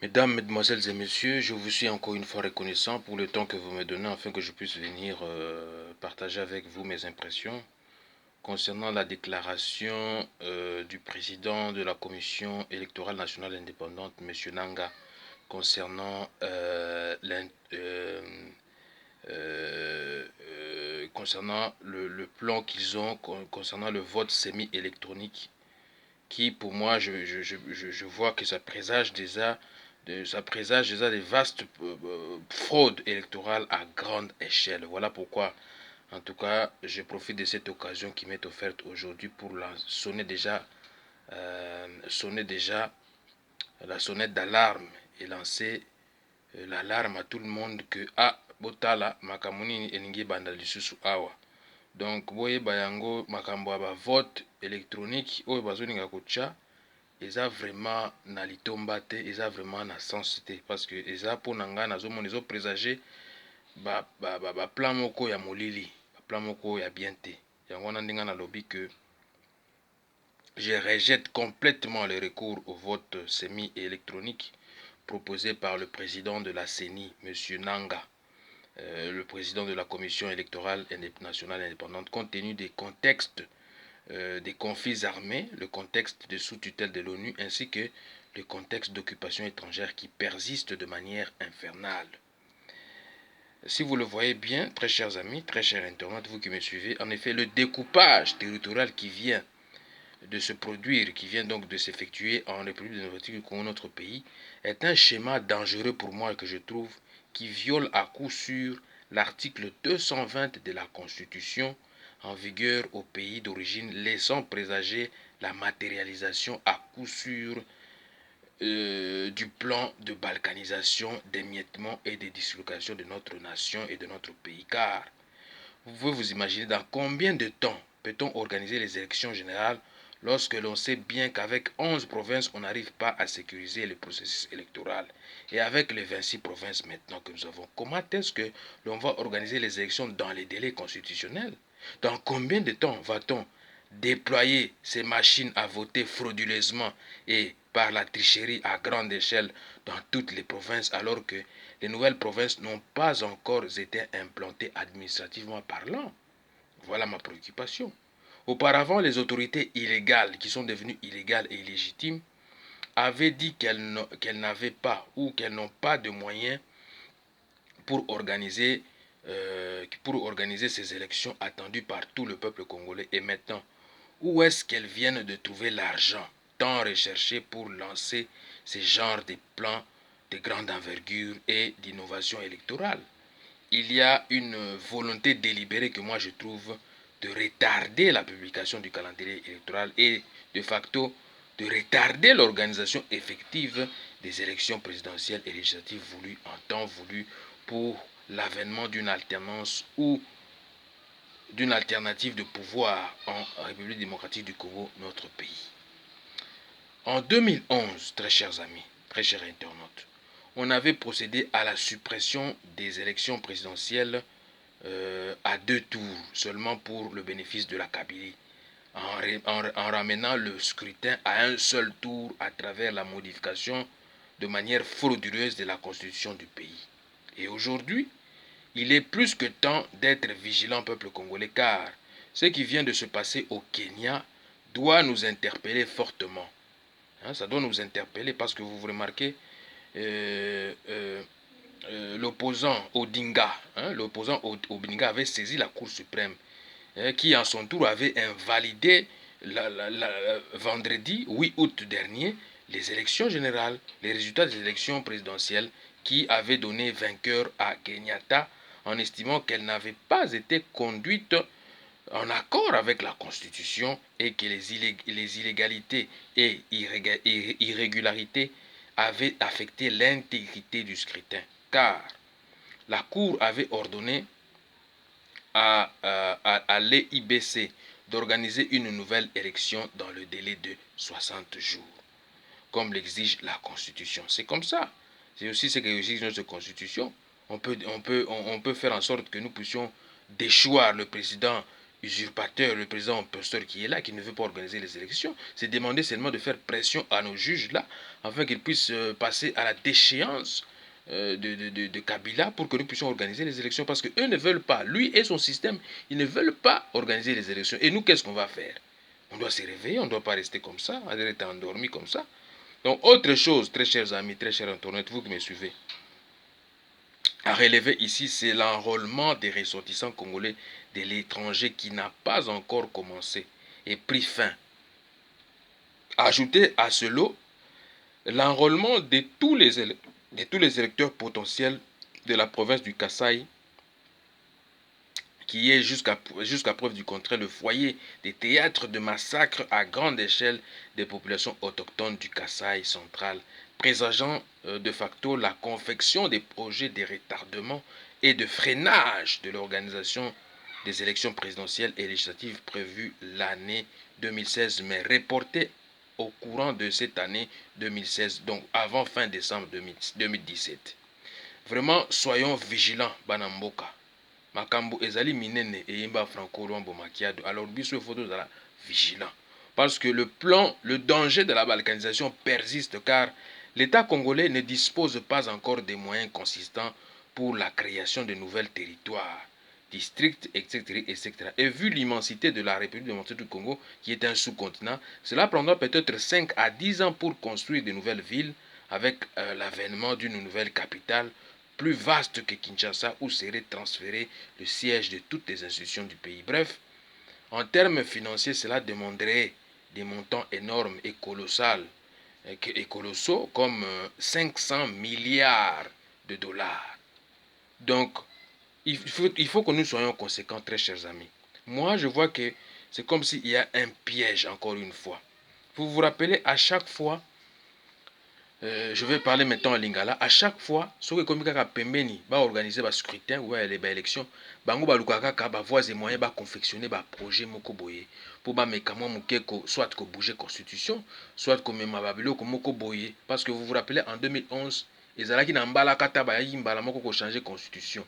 Mesdames, Mesdemoiselles et Messieurs, je vous suis encore une fois reconnaissant pour le temps que vous me donnez afin que je puisse venir partager avec vous mes impressions concernant la déclaration du président de la Commission électorale nationale indépendante, M. Nanga, concernant, le plan qu'ils ont concernant le vote semi-électronique qui, pour moi, je vois que ça présage déjà des vastes fraudes électorales à grande échelle. Voilà pourquoi, en tout cas, je profite de cette occasion qui m'est offerte aujourd'hui pour sonner déjà la sonnette d'alarme et lancer l'alarme à tout le monde que botala makamuni elingi banda lisusu awa. Donc boyeba yango makambo ya vote électronique oyo bazolinga kotia eza vraiment na litomba te, eza vraiment na sens te, parce que eza mpo na ngai nazomona ezoprésage baplan moko ya molili, baplan moko ya bien te. Yango wana ndenge nalobi que je rejette complètement le recours au vote semi-électronique proposé par le président de la CENI, M. Nanga, le président de la Commission électorale nationale indépendante, compte tenu des contextes des conflits armés, le contexte de sous-tutelle de l'ONU, ainsi que le contexte d'occupation étrangère qui persiste de manière infernale. Si vous le voyez bien, très chers amis, très chers internautes, vous qui me suivez, en effet, le découpage territorial qui vient de se produire, qui vient donc de s'effectuer en République démocratique du Congo, notre pays, est un schéma dangereux pour moi que je trouve qui viole à coup sûr l'article 220 de la Constitution en vigueur au pays d'origine, laissant présager la matérialisation à coup sûr du plan de balkanisation, d'émiettement et de dislocation de notre nation et de notre pays. Car vous pouvez vous imaginer dans combien de temps peut-on organiser les élections générales lorsque l'on sait bien qu'avec 11 provinces, on n'arrive pas à sécuriser le processus électoral. Et avec les 26 provinces maintenant que nous avons, comment est-ce que l'on va organiser les élections dans les délais constitutionnels? Dans combien de temps va-t-on déployer ces machines à voter frauduleusement et par la tricherie à grande échelle dans toutes les provinces alors que les nouvelles provinces n'ont pas encore été implantées administrativement parlant? Voilà ma préoccupation. Auparavant, les autorités illégales, qui sont devenues illégales et illégitimes, avaient dit qu'elles n'avaient pas ou qu'elles n'ont pas de moyens pour organiser ces élections attendues par tout le peuple congolais. Et maintenant, où est-ce qu'elles viennent de trouver l'argent tant recherché pour lancer ce genre de plans de grande envergure et d'innovation électorale? Il y a une volonté délibérée que moi je trouve de retarder la publication du calendrier électoral et de facto de retarder l'organisation effective des élections présidentielles et législatives voulues en temps voulu pour l'avènement d'une alternance ou d'une alternative de pouvoir en République démocratique du Congo, notre pays. En 2011, très chers amis, très chers internautes, on avait procédé à la suppression des élections présidentielles à 2 tours, seulement pour le bénéfice de la Kabylie, en ramenant le scrutin à un seul tour à travers la modification de manière frauduleuse de la constitution du pays. Et aujourd'hui, il est plus que temps d'être vigilant, peuple congolais, car ce qui vient de se passer au Kenya doit nous interpeller fortement. Ça doit nous interpeller parce que vous remarquez, l'opposant Odinga, l'opposant Odinga avait saisi la Cour suprême, qui en son tour avait invalidé vendredi 8 août dernier les élections générales, les résultats des élections présidentielles qui avaient donné vainqueur à Kenyatta en estimant qu'elle n'avait pas été conduite en accord avec la Constitution et que les illégalités et irrégularités avaient affecté l'intégrité du scrutin. Car la Cour avait ordonné à l'EIBC d'organiser une nouvelle élection dans le délai de 60 jours, comme l'exige la Constitution. C'est comme ça. C'est aussi ce qu'exige notre Constitution. On peut faire en sorte que nous puissions déchoir le président usurpateur, le président imposteur qui est là, qui ne veut pas organiser les élections. C'est demander seulement de faire pression à nos juges là, afin qu'ils puissent passer à la déchéance de Kabila pour que nous puissions organiser les élections. Parce qu'eux ne veulent pas, lui et son système, ils ne veulent pas organiser les élections. Et nous, qu'est-ce qu'on va faire? On doit se réveiller, on ne doit pas rester comme ça, on doit rester endormi comme ça. Donc, autre chose, très chers amis, très chers internautes, vous qui me suivez, à relever ici, c'est l'enrôlement des ressortissants congolais de l'étranger qui n'a pas encore commencé et pris fin. Ajoutez à ce lot l'enrôlement de tous les électeurs potentiels de la province du Kasaï, qui est jusqu'à preuve du contraire le foyer des théâtres de massacres à grande échelle des populations autochtones du Kasaï central, présageant de facto la confection des projets de retardement et de freinage de l'organisation des élections présidentielles et législatives prévues l'année 2016, mais reportées au courant de cette année 2016, donc avant fin décembre 2017. Vraiment, soyons vigilants, Banamboka. Makambo ezali minene eyemba Franco Luambo Makiado. Alors biso faut être vigilant. Parce que le danger de la balkanisation persiste car l'État congolais ne dispose pas encore des moyens consistants pour la création de nouveaux territoires, districts, etc., etc. Et vu l'immensité de la République démocratique du Congo, qui est un sous-continent, cela prendra peut-être 5 à 10 ans pour construire de nouvelles villes avec l'avènement d'une nouvelle capitale plus vaste que Kinshasa où serait transféré le siège de toutes les institutions du pays. Bref, en termes financiers, cela demanderait des montants énormes et colossaux comme 500 milliards de dollars. Donc, il faut que nous soyons conséquents, très chers amis. Moi, je vois que c'est comme s'il y a un piège, encore une fois. Vous vous rappelez, à chaque fois, je vais parler maintenant en lingala. À chaque fois, ceux qui comme kaka pembeni va organiser ba scrutin ou les ba élection, bango ba lukaka ka ba voies et moyens ba confectionner ba projet moko boye pour ba mekamo mukeko soit ko bouger constitution, soit ko mema ba biloko moko boye parce que vous vous rappelez en 2011, ezalaki na mbala kata ba yi mbala moko ko changer constitution.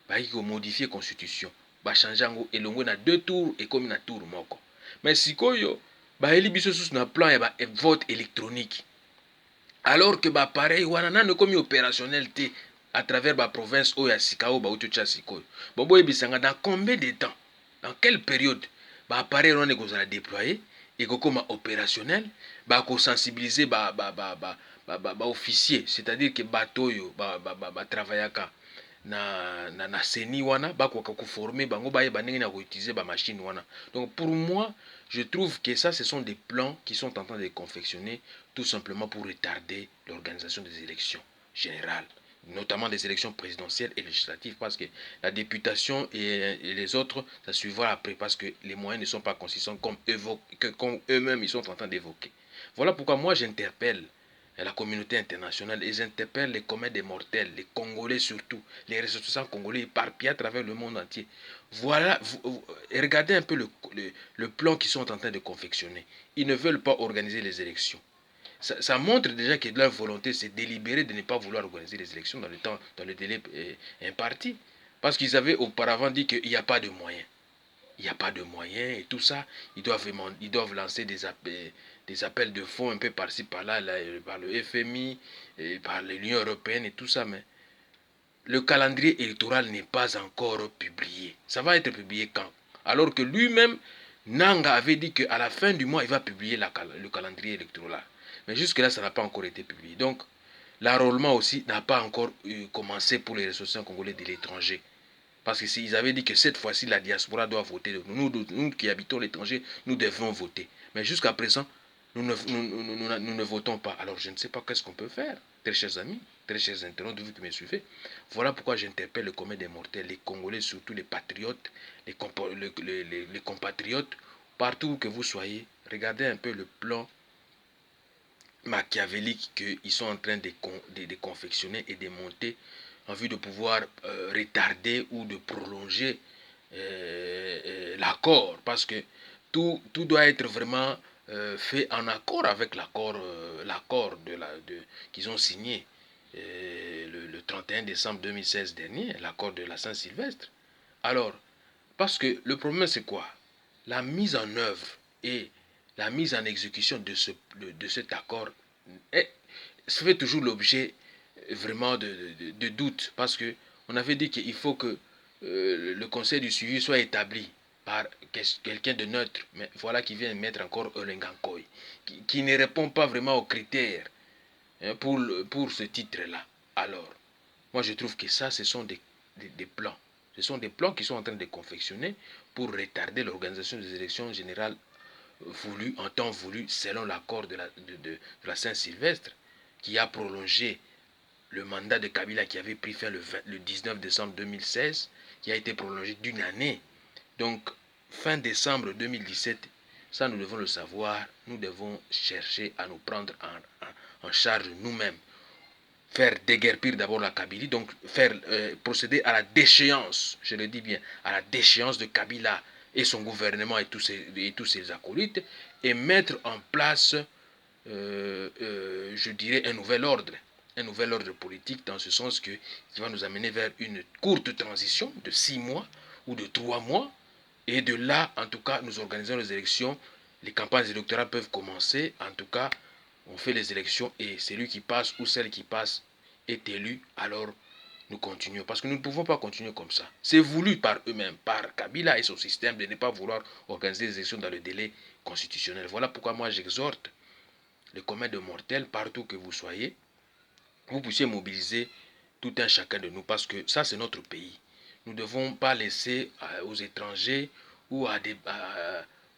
Ba yi ko modifier constitution. Ba changer ngo elongo na 2 tours et comme na tour moko. Mais sikoyo ba eli biso sous na plan ya ba vote électronique. Alors que bah pareil wana nano komi opérationnel te à travers ba province o ya sikao ba uchocha sikoyo. Bon boye bisanga dans combien de temps? Dans quelle période? Bah pareil on est kozala déployer et koma opérationnel, bah ko sensibiliser ba officier, c'est-à-dire que bato yo ba travaillaka na seni wana bakoka ko former bango baye bandenge na ko utiliser ba machine wana. Donc pour moi, je trouve que ça ce sont des plans qui sont en train de confectionner tout simplement pour retarder l'organisation des élections générales, notamment des élections présidentielles et législatives, parce que la députation et les autres, ça suivra après, parce que les moyens ne sont pas consistants comme eux-mêmes ils sont en train d'évoquer. Voilà pourquoi moi j'interpelle la communauté internationale et j'interpelle les communs des mortels, les Congolais surtout, les ressortissants congolais éparpillés à travers le monde entier. Voilà, regardez un peu le plan qu'ils sont en train de confectionner. Ils ne veulent pas organiser les élections. Ça montre déjà que leur volonté, c'est délibéré de ne pas vouloir organiser les élections dans le temps, dans le délai imparti. Parce qu'ils avaient auparavant dit qu'il n'y a pas de moyens. Il n'y a pas de moyens et tout ça. Ils doivent lancer des appels de fonds un peu par-ci, par-là, par le FMI, et par l'Union européenne et tout ça. Mais le calendrier électoral n'est pas encore publié. Ça va être publié quand? Alors que lui-même, Nanga avait dit qu'à la fin du mois, il va publier le calendrier électoral. Mais jusque-là, ça n'a pas encore été publié. Donc, l'enrôlement aussi n'a pas encore commencé pour les ressortissants congolais de l'étranger. Parce qu'ils avaient dit que cette fois-ci, la diaspora doit voter. Nous qui habitons l'étranger, nous devons voter. Mais jusqu'à présent, nous ne votons pas. Alors, je ne sais pas qu'est-ce qu'on peut faire, très chers amis, très chers internautes, vous qui me suivez. Voilà pourquoi j'interpelle le commun des mortels, les Congolais, surtout les patriotes, les compatriotes, partout que vous soyez. Regardez un peu le plan machiavélique qu'ils sont en train de confectionner et de monter en vue de pouvoir retarder ou de prolonger l'accord. Parce que tout doit être vraiment fait en accord avec l'accord qu'ils ont signé le 31 décembre 2016 dernier, l'accord de la Saint-Sylvestre. Alors, Parce que le problème, c'est quoi? La mise en œuvre et la mise en exécution de cet accord fait toujours l'objet vraiment de doutes. Parce que on avait dit qu'il faut que le conseil du suivi soit établi par quelqu'un de neutre. Mais voilà qui vient mettre encore Olengankoy, qui ne répond pas vraiment aux critères pour ce titre-là. Alors, moi je trouve que ça, ce sont des plans. Ce sont des plans qui sont en train de confectionner pour retarder l'organisation des élections générales voulues, en temps voulu, selon l'accord de la Saint-Sylvestre, qui a prolongé le mandat de Kabila qui avait pris fin le 19 décembre 2016, qui a été prolongé d'une année. Donc, fin décembre 2017, ça nous devons le savoir, nous devons chercher à nous prendre en charge nous-mêmes, faire déguerpir d'abord la Kabylie, donc procéder à la déchéance, je le dis bien, à la déchéance de Kabila et son gouvernement et tous ses acolytes, et mettre en place, je dirais, un nouvel ordre politique, dans ce sens qui va nous amener vers une courte transition de 6 mois ou de 3 mois, et de là, en tout cas, nous organisons les élections, les campagnes électorales peuvent commencer, en tout cas, on fait les élections et celui qui passe ou celle qui passe est élu, alors nous continuons. Parce que nous ne pouvons pas continuer comme ça. C'est voulu par eux-mêmes, par Kabila et son système de ne pas vouloir organiser les élections dans le délai constitutionnel. Voilà pourquoi moi j'exhorte les communs de mortels, partout que vous soyez, vous puissiez mobiliser tout un chacun de nous, parce que ça c'est notre pays. Nous ne devons pas laisser aux étrangers ou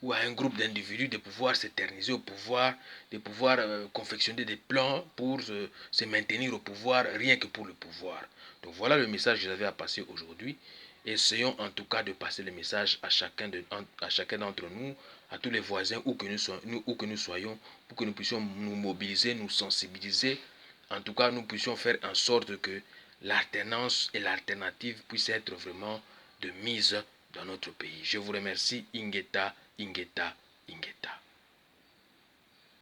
ou à un groupe d'individus de pouvoir s'éterniser au pouvoir, de pouvoir confectionner des plans pour se maintenir au pouvoir, rien que pour le pouvoir. Donc voilà le message que j'avais à passer aujourd'hui. Essayons en tout cas de passer le message à chacun d'entre nous, à tous les voisins, où que nous soyons, pour que nous puissions nous mobiliser, nous sensibiliser. En tout cas, nous puissions faire en sorte que l'alternance et l'alternative puissent être vraiment de mise dans notre pays. Je vous remercie, Ingeta, Ingeta, Ingeta.